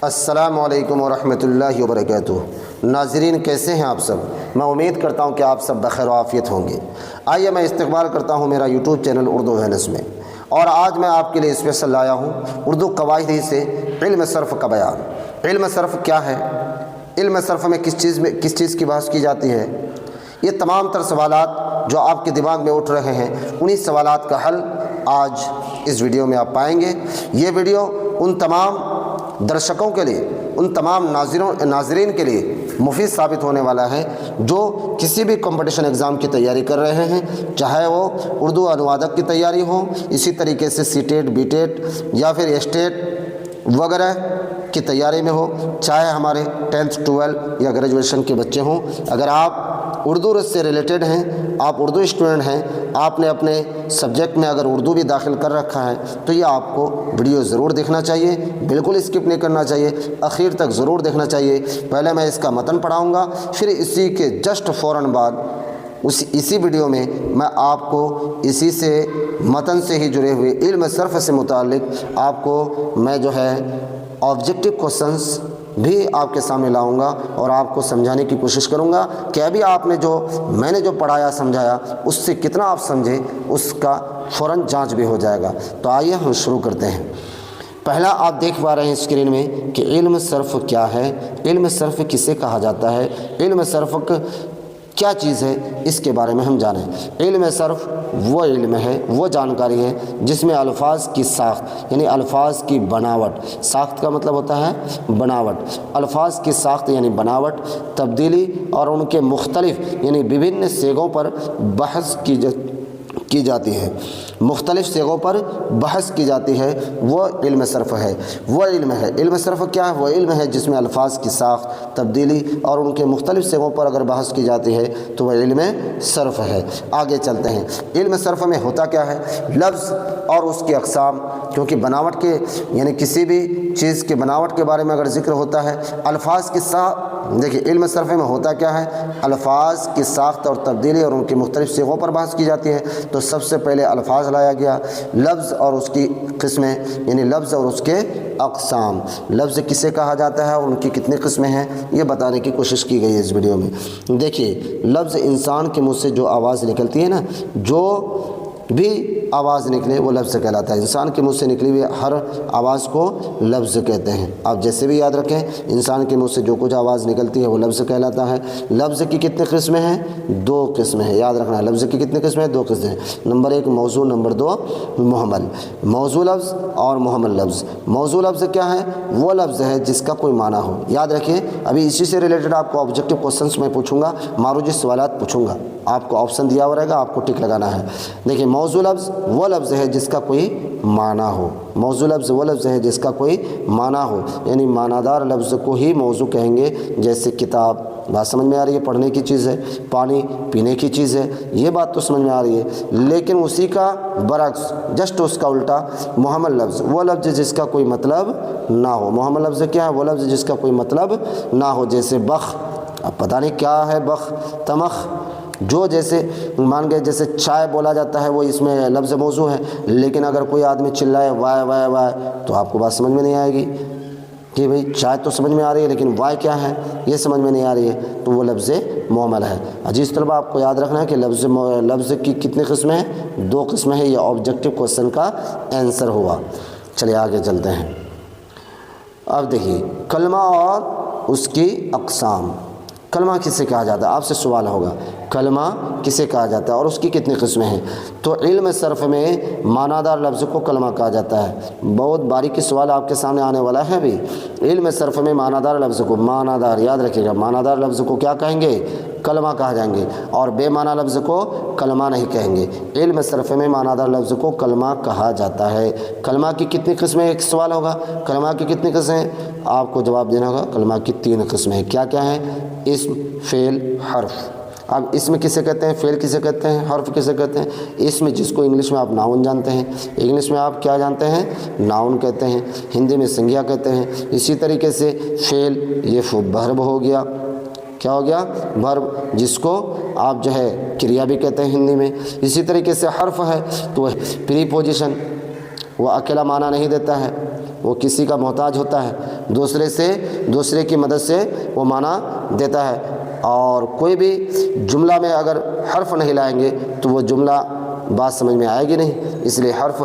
السلام علیکم ورحمۃ اللہ وبرکاتہ۔ ناظرین کیسے ہیں آپ سب؟ میں امید کرتا ہوں کہ آپ سب بخیر و عافیت ہوں گے۔ آئیے میں استقبال کرتا ہوں میرا یوٹیوب چینل اردو وینس میں، اور آج میں آپ کے لیے اسپیشل لایا ہوں اردو قواعد ہی سے علم صرف کا بیان۔ علم صرف کیا ہے؟ علم صرف میں کس چیز کی بحث کی جاتی ہے؟ یہ تمام تر سوالات جو آپ کے دماغ میں اٹھ رہے ہیں، انہی سوالات کا حل آج اس ویڈیو میں آپ پائیں گے۔ یہ ویڈیو ان تمام درشکوں کے لیے، ان تمام ناظرین کے لیے مفید ثابت ہونے والا ہے جو کسی بھی کمپٹیشن ایگزام کی تیاری کر رہے ہیں، چاہے وہ اردو انوادک کی تیاری ہو، اسی طریقے سے سی ٹیٹ، بی ٹیٹ یا پھر اسٹیٹ وغیرہ کی تیاری میں ہو، چاہے ہمارے 10th 12 یا گریجویشن کے بچے ہوں۔ اگر آپ اردو سے ریلیٹڈ ہیں، آپ اردو اسٹوڈنٹ ہیں، آپ نے اپنے سبجیکٹ میں اگر اردو بھی داخل کر رکھا ہے، تو یہ آپ کو ویڈیو ضرور دیکھنا چاہیے، بالکل اسکپ نہیں کرنا چاہیے، آخر تک ضرور دیکھنا چاہیے۔ پہلے میں اس کا متن پڑھاؤں گا، پھر اسی کے جسٹ فوراً بعد اسی ویڈیو میں آپ کو اسی سے متن سے ہی جڑے ہوئے علم صرف سے متعلق آپ کو میں جو ہے آبجیکٹو کوسچنس بھی آپ کے سامنے لاؤں گا اور آپ کو سمجھانے کی کوشش کروں گا کہ ابھی میں نے جو پڑھایا سمجھایا اس سے کتنا آپ سمجھے، اس کا فوراً جانچ بھی ہو جائے گا۔ تو آئیے ہم شروع کرتے ہیں۔ پہلا آپ دیکھ پا رہے ہیں اسکرین میں کہ علم صرف کیا ہے، علم صرف کسے کہا جاتا ہے، علم صرف کیا چیز ہے، اس کے بارے میں ہم جانیں۔ علم صرف وہ علم ہے، وہ جانکاری ہے جس میں الفاظ کی ساخت یعنی الفاظ کی بناوٹ، ساخت کا مطلب ہوتا ہے بناوٹ، الفاظ کی ساخت یعنی بناوٹ، تبدیلی اور ان کے مختلف یعنی وبھن صیغوں پر بحث کی جاتی ہے، مختلف صیغوں پر بحث کی جاتی ہے، وہ علم صرف ہے، وہ علم ہے۔ علم صرف کیا ہے؟ وہ علم ہے جس میں الفاظ کی ساخت، تبدیلی اور ان کے مختلف صیغوں پر اگر بحث کی جاتی ہے تو وہ علم صرف ہے۔ آگے چلتے ہیں۔ علم صرف میں ہوتا کیا ہے؟ لفظ اور اس کی اقسام، کیونکہ بناوٹ کے یعنی کسی بھی چیز کے بناوٹ کے بارے میں اگر ذکر ہوتا ہے، الفاظ کی دیکھیے علم صرف میں ہوتا کیا ہے؟ الفاظ کی ساخت اور تبدیلی اور ان کی مختلف صیغوں پر بحث کی جاتی ہے۔ تو سب سے پہلے الفاظ لایا گیا، لفظ اور اس کی قسمیں یعنی لفظ اور اس کے اقسام، لفظ کسے کہا جاتا ہے اور ان کی کتنی قسمیں ہیں، یہ بتانے کی کوشش کی گئی ہے اس ویڈیو میں۔ دیکھیے لفظ انسان کے منہ سے جو آواز نکلتی ہے نا، جو بھی آواز نکلے وہ لفظ کہلاتا ہے۔ انسان کے منہ سے نکلی ہوئی ہر آواز کو لفظ کہتے ہیں۔ آپ جیسے بھی یاد رکھیں، انسان کے منہ سے جو کچھ آواز نکلتی ہے وہ لفظ کہلاتا ہے۔ لفظ کی کتنی قسمیں ہیں؟ 2 قسمیں ہیں، یاد رکھنا ہے۔ لفظ کی کتنی قسمیں ہیں؟ 2 قسمیں ہیں۔ نمبر 1 موضوع، نمبر 2 محمل۔ موضوع لفظ اور محمل لفظ۔ موضوع لفظ کیا ہے؟ وہ لفظ ہے جس کا کوئی معنی ہو۔ یاد رکھیں، ابھی اسی سے ریلیٹڈ آپ کو آبجیکٹو کوسچنس میں پوچھوں گا، معروضی سوالات پوچھوں گا، آپ کو آپشن دیا ہوا رہے گا، آپ کو ٹک لگانا ہے۔ دیکھیں موضوع لفظ وہ لفظ ہے جس کا کوئی معنی ہو۔ موضوع لفظ وہ لفظ ہے جس کا کوئی معنی ہو، یعنی معنی دار لفظ کو ہی موضوع کہیں گے۔ جیسے کتاب، بات سمجھ میں آ رہی ہے؟ پڑھنے کی چیز ہے۔ پانی پینے کی چیز ہے، یہ بات تو سمجھ میں آ رہی ہے۔ لیکن اسی کا برعکس، جسٹ اس کا الٹا، محمل لفظ وہ لفظ جس کا کوئی مطلب نہ ہو۔ محمل لفظ کیا ہے؟ وہ لفظ جس کا کوئی مطلب نہ ہو۔ جیسے بخ، اب پتہ نہیں کیا ہے بخ، تمخ، جو جیسے مان گئے جیسے چائے بولا جاتا ہے وہ اس میں لفظ موضوع ہے، لیکن اگر کوئی آدمی چلائے وائے وائے وائے تو آپ کو بات سمجھ میں نہیں آئے گی کہ بھئی چائے تو سمجھ میں آ رہی ہے لیکن وائے کیا ہے یہ سمجھ میں نہیں آ رہی ہے، تو وہ لفظ محمل ہے۔ عزیز طلبہ، آپ کو یاد رکھنا ہے کہ لفظ کی کتنی قسمیں ہیں؟ 2 قسمیں ہیں۔ یہ آبجیکٹو کوسچن کا آنسر ہوا۔ چلیے آگے چلتے ہیں۔ اب دیکھیے کلمہ اور اس کی اقسام۔ کلمہ کسے کہا جاتا ہے؟ آپ سے سوال ہوگا، کلمہ کسے کہا جاتا ہے اور اس کی کتنی قسمیں ہیں؟ تو علم صرف میں معنی دار لفظ کو کلمہ کہا جاتا ہے۔ بہت باریکی سوال آپ کے سامنے آنے والا ہے ابھی۔ علم صرف میں معنی دار لفظ کو، معنی دار یاد رکھیے گا، معنی دار لفظ کو کیا کہیں گے؟ کلمہ کہا جائیں گے، اور بے معنی لفظ کو کلمہ نہیں کہیں گے۔ علم صرف میں معنی دار لفظ کو کلمہ کہا جاتا ہے۔ کلمہ کی کتنی قسمیں؟ ایک سوال ہوگا، کلمہ کی کتنی قسمیں؟ آپ کو جواب دینا ہوگا کلمہ کی 3 قسمیں ہیں۔ کیا کیا ہیں؟ اسم، فعل، حرف۔ اب اسم کسے کہتے ہیں؟ فعل کسے کہتے ہیں؟ حرف کسے کہتے ہیں؟ اسم جس کو انگلش میں آپ ناؤن جانتے ہیں، انگلش میں آپ کیا جانتے ہیں؟ ناؤن کہتے ہیں، ہندی میں سنگیا کہتے ہیں۔ اسی طریقے سے فعل یہ ورب ہو گیا، کیا ہو گیا؟ ورب، جس کو آپ جو ہے کریا بھی کہتے ہیں ہندی میں۔ اسی طریقے سے حرف ہے تو وہ پری پوزیشن، وہ اکیلا معنی نہیں دیتا ہے، وہ کسی کا محتاج ہوتا ہے، دوسرے کی مدد سے وہ معنی دیتا ہے۔ اور کوئی بھی جملہ میں اگر حرف نہیں لائیں گے تو وہ جملہ بات سمجھ میں آئے گی نہیں، اس لیے حرف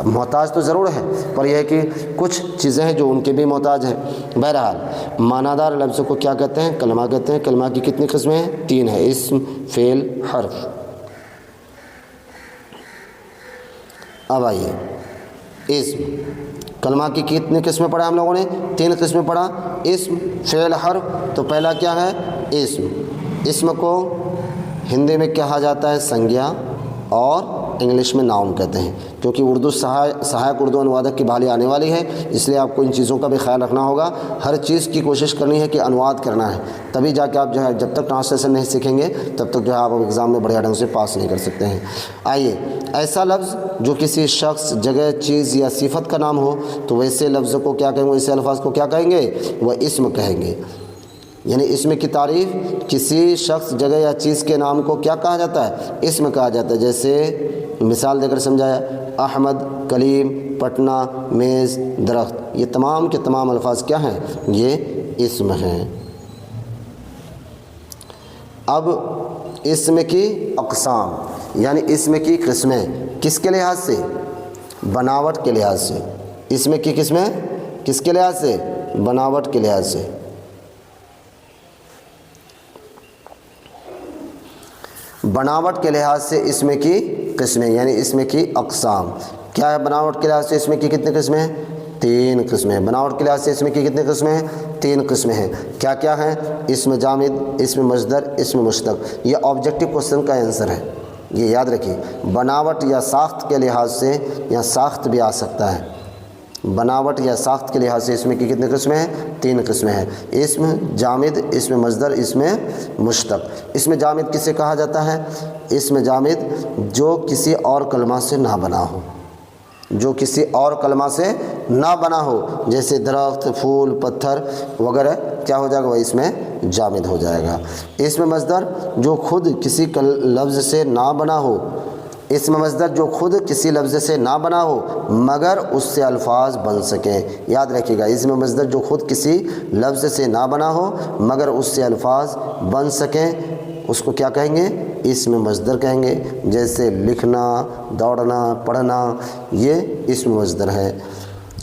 محتاج تو ضرور ہے، پر یہ ہے کہ کچھ چیزیں ہیں جو ان کے بھی محتاج ہیں۔ بہرحال معنی دار لفظ کو کیا کہتے ہیں؟ کلمہ کہتے ہیں۔ کلمہ کی کتنی قسمیں ہیں؟ 3 ہیں، اسم، فعل، حرف۔ اب آئیے اسم، کلمہ کی کتنی قسمیں پڑھا ہم لوگوں نے؟ 3 قسمیں پڑھا، اسم، فعل، حرف۔ تو پہلا کیا ہے؟ اسم۔ اسم کو ہندی میں کہا جاتا ہے سنگیا اور انگلش میں ناؤن کہتے ہیں، کیونکہ اردو سہایک اردو انوادک کی بحالی آنے والی ہے، اس لیے آپ کو ان چیزوں کا بھی خیال رکھنا ہوگا۔ ہر چیز کی کوشش کرنی ہے کہ انواد کرنا ہے، تبھی جا کے آپ جو ہے، جب تک ٹرانسلیشن نہیں سیکھیں گے تب تک جو ہے آپ ایگزام میں بڑھیا ڈھنگ سے پاس نہیں کر سکتے ہیں۔ آئیے، ایسا لفظ جو کسی شخص، جگہ، چیز یا صفت کا نام ہو تو ویسے لفظ کو کیا کہیں گے؟ ویسے الفاظ کو کیا کہیں گے؟ وہ اسم کہیں گے۔ یعنی اسم کی تعریف کسی شخص، جگہ یا چیز کے نام کو کیا کہا جاتا ہے؟ اسم کہا جاتا ہے۔ جیسے مثال دے کر سمجھایا، احمد، کلیم، پٹنہ، میز، درخت، یہ تمام کے تمام الفاظ کیا ہیں؟ یہ اسم ہیں۔ اب اسم کی اقسام، یعنی اسم کی قسمیں، کس کے لحاظ سے؟ بناوٹ کے لحاظ سے۔ اسم کی قسمیں کس کے لحاظ سے؟ بناوٹ کے لحاظ سے۔ بناوٹ کے لحاظ سے اسم کی قسمیں، یعنی اسم کی اقسام کیا ہے؟ بناوٹ کے لحاظ سے اسم کی کتنی قسمیں ہیں؟ 3 قسمیں۔ بناوٹ کے لحاظ سے اسم کی کتنی قسمیں ہیں؟ 3 قسمیں ہیں۔ کیا کیا ہیں؟ اسم جامد، اسم مصدر، اسم مشتق۔ یہ آبجیکٹو کوشچن کا آنسر ہے، یہ یاد رکھیے۔ بناوٹ یا ساخت کے لحاظ سے، یا ساخت بھی آ سکتا ہے، بناوٹ یا ساخت کے لحاظ سے اسم کی کتنی قسمیں ہیں؟ 3 قسمیں ہیں، اسم جامد، اسم مصدر، اسم مشتق۔ اسم جامد کسے کہا جاتا ہے؟ اسم جامد جو کسی اور کلمہ سے نہ بنا ہو، جو کسی اور کلمہ سے نہ بنا ہو، جیسے درخت، پھول، پتھر وغیرہ، کیا ہو جائے گا؟ وہ اسم جامد ہو جائے گا۔ اسم مصدر جو خود کسی لفظ سے نہ بنا ہو، اسم مصدر جو خود کسی لفظ سے نہ بنا ہو مگر اس سے الفاظ بن سکیں۔ یاد رکھیے گا، اسم مصدر جو خود کسی لفظ سے نہ بنا ہو مگر اس سے الفاظ بن سکیں، اس کو کیا کہیں گے؟ اسم مصدر کہیں گے۔ جیسے لکھنا، دوڑنا، پڑھنا، یہ اسم مصدر ہے۔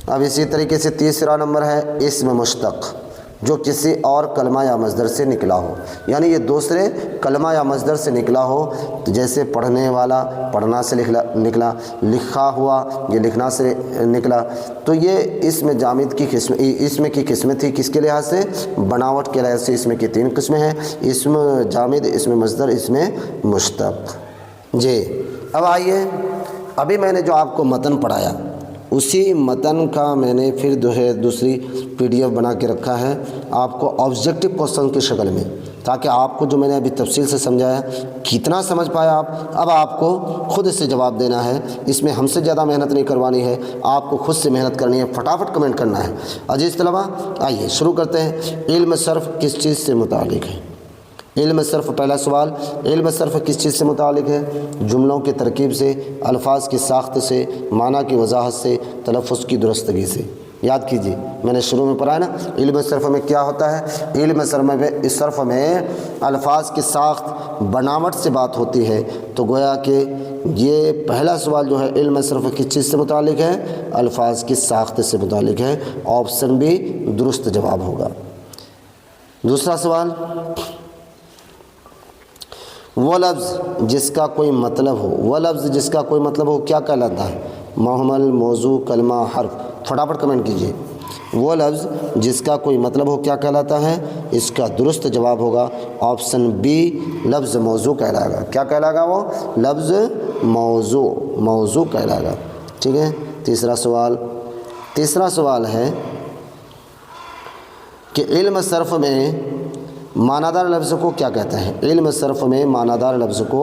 اب اسی طریقے سے تیسرا نمبر ہے اسم مشتق، جو کسی اور کلمہ یا مصدر سے نکلا ہو، یعنی یہ دوسرے کلمہ یا مصدر سے نکلا ہو۔ جیسے پڑھنے والا پڑھنا سے نکلا، لکھا ہوا یہ لکھنا سے نکلا، تو یہ اسم جامد کی قسم، اسم کی قسمیں تھی۔ کس کے لحاظ سے؟ بناوٹ کے لحاظ سے اسم کی 3 قسمیں ہیں، اسم جامد، اسم مصدر، اسم مشتق۔ جی اب آئیے، ابھی میں نے جو آپ کو متن پڑھایا اسی متن کا میں نے پھر دوسری PDF بنا کے رکھا ہے آپ کو آبجیکٹو کوشچن کی شکل میں، تاکہ آپ کو جو میں نے ابھی تفصیل سے سمجھایا کتنا سمجھ پایا آپ، اب آپ کو خود سے جواب دینا ہے۔ اس میں ہم سے زیادہ محنت نہیں کروانی ہے، آپ کو خود سے محنت کرنی ہے، فٹافٹ کمنٹ کرنا ہے۔ عزیز طلبہ آئیے شروع کرتے ہیں۔ علم صرف کس چیز سے متعلق ہے؟ علم صرف، پہلا سوال، علم صرف کس چیز سے متعلق ہے؟ جملوں کی ترکیب سے، الفاظ کی ساخت سے، معنی کی وضاحت سے، تلفظ کی درستگی سے۔ یاد کیجیے، میں نے شروع میں پڑھا ہے نا، علم صرف میں کیا ہوتا ہے؟ علم صرف میں الفاظ کی ساخت، بناوٹ سے بات ہوتی ہے۔ تو گویا کہ یہ پہلا سوال جو ہے علم صرف کس چیز سے متعلق ہے؟ الفاظ کی ساخت سے متعلق ہے، آپشن بھی درست جواب ہوگا۔ دوسرا سوال، وہ لفظ جس کا کوئی مطلب ہو، وہ لفظ جس کا کوئی مطلب ہو کیا کہلاتا ہے؟ محمل، موضوع، کلمہ، حرف۔ فٹافٹ کمنٹ کیجیے۔ وہ لفظ جس کا کوئی مطلب ہو کیا کہلاتا ہے؟ اس کا درست جواب ہوگا آپشن بی، لفظ موضوع کہلائے گا۔ کیا کہلائے گا؟ وہ لفظ موضوع کہلائے گا۔ ٹھیک ہے، تیسرا سوال ہے کہ علم صرف میں معنی دار لفظ کو کیا کہتے ہیں؟ علم صرف میں معنی دار لفظ کو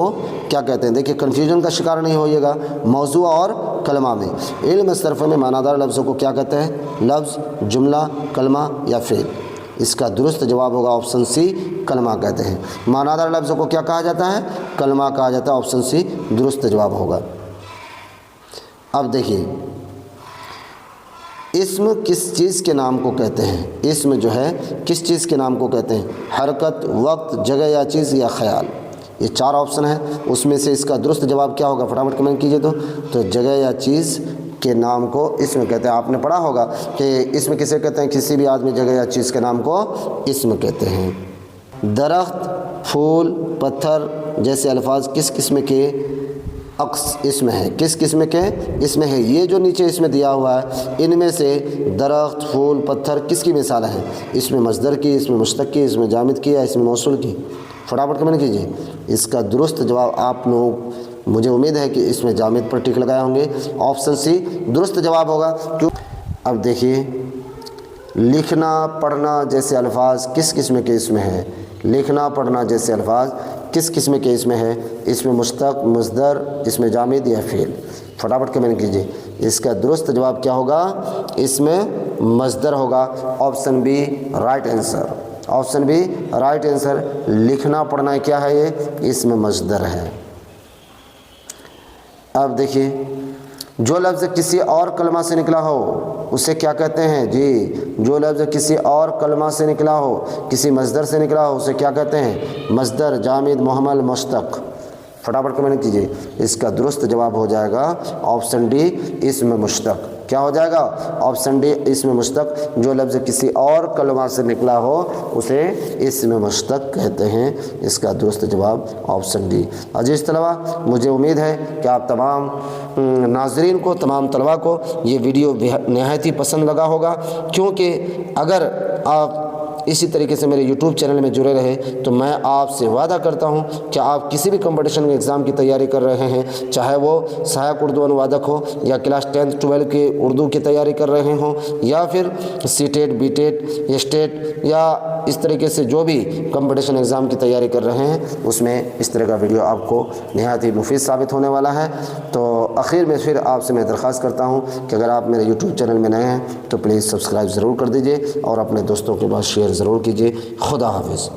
کیا کہتے ہیں؟ دیکھیے کنفیوژن کا شکار نہیں ہوئیے گا، موضوع اور کلمہ میں علم صرف میں معنی دار لفظ کو کیا کہتے ہیں؟ لفظ، جملہ، کلمہ یا فعل؟ اس کا درست جواب ہوگا آپشن سی، کلمہ کہتے ہیں۔ معنی دار لفظ کو کیا کہا جاتا ہے؟ کلمہ کہا جاتا ہے، آپشن سی درست جواب ہوگا۔ اب دیکھیے، اسم کس چیز کے نام کو کہتے ہیں؟ اسم جو ہے کس چیز کے نام کو کہتے ہیں؟ حرکت، وقت، جگہ یا چیز یا خیال. یہ 4 آپشن ہیں، اس میں سے اس کا درست جواب کیا ہوگا؟ فٹافٹ کمنٹ کیجئے. تو جگہ یا چیز کے نام کو اسم کہتے ہیں. آپ نے پڑھا ہوگا کہ اسم کسے کہتے ہیں؟ کسی بھی آدمی، جگہ یا چیز کے نام کو اسم کہتے ہیں. درخت، پھول، پتھر جیسے الفاظ کس قسم کے اسم ہے؟ کس قسم کے اسم ہے؟ یہ جو نیچے اس میں دیا ہوا ہے، ان میں سے درخت، پھول، پتھر کس کی مثال ہیں؟ اس میں مصدر کی، اس میں مشتق کی، اس میں جامد کی یا اس میں موصول کی؟ فٹافٹ کمنٹ کیجیے. اس کا درست جواب آپ لوگ، مجھے امید ہے کہ اس میں جامد پر ٹک لگائے ہوں گے. آپشن سی درست جواب ہوگا. کیوں؟ اب دیکھیے، لکھنا، پڑھنا جیسے الفاظ کس قسم کے اسم ہے؟ لکھنا، پڑھنا جیسے الفاظ کس قسم کے اسم ہے؟ اس میں مشتق، مصدر، اس میں جامد یا فعل؟ فٹافٹ کمنٹ کیجیے. اس کا درست جواب کیا ہوگا؟ اس میں مصدر ہوگا. Option B right answer. Option B right answer. لکھنا پڑھنا کیا ہے؟ یہ اس میں مصدر ہے. اب دیکھیے، جو لفظ کسی اور کلمہ سے نکلا ہو اسے کیا کہتے ہیں؟ جی، جو لفظ کسی اور کلمہ سے نکلا ہو، کسی مصدر سے نکلا ہو، اسے کیا کہتے ہیں؟ مصدر، جامد، محمل، مشتق. فٹافٹ کمنٹ کیجیے. اس کا درست جواب ہو جائے گا آپشن ڈی اسم مشتق. کیا ہو جائے گا؟ آپشن ڈی اسم مشتق. جو لفظ کسی اور کلمہ سے نکلا ہو اسے اسم مشتق کہتے ہیں. اس کا درست جواب آپشن ڈی. عزیز طلبہ، مجھے امید ہے کہ آپ تمام ناظرین کو، تمام طلبہ کو یہ ویڈیو نہایت ہی پسند لگا ہوگا، کیونکہ اگر آپ اسی طریقے سے میرے یوٹیوب چینل میں جڑے رہے تو میں آپ سے وعدہ کرتا ہوں کہ آپ کسی بھی کمپٹیشن کے ایگزام کی تیاری کر رہے ہیں، چاہے وہ سہایک اردو انوادک ہو یا کلاس 10 12 کے اردو کی تیاری کر رہے ہوں، یا پھر C TET, be TET, state, یا اس طریقے سے جو بھی کمپٹیشن ایگزام کی تیاری کر رہے ہیں، اس میں اس طرح کا ویڈیو آپ کو نہایت ہی مفید ثابت ہونے والا ہے. تو آخر میں پھر آپ سے میں درخواست کرتا ہوں کہ اگر آپ میرے یوٹیوب چینل میں نئے ہیں تو پلیز سبسکرائب ضرور کر دیجئے اور اپنے دوستوں کے پاس شیئر ضرور کیجیے. خدا حافظ.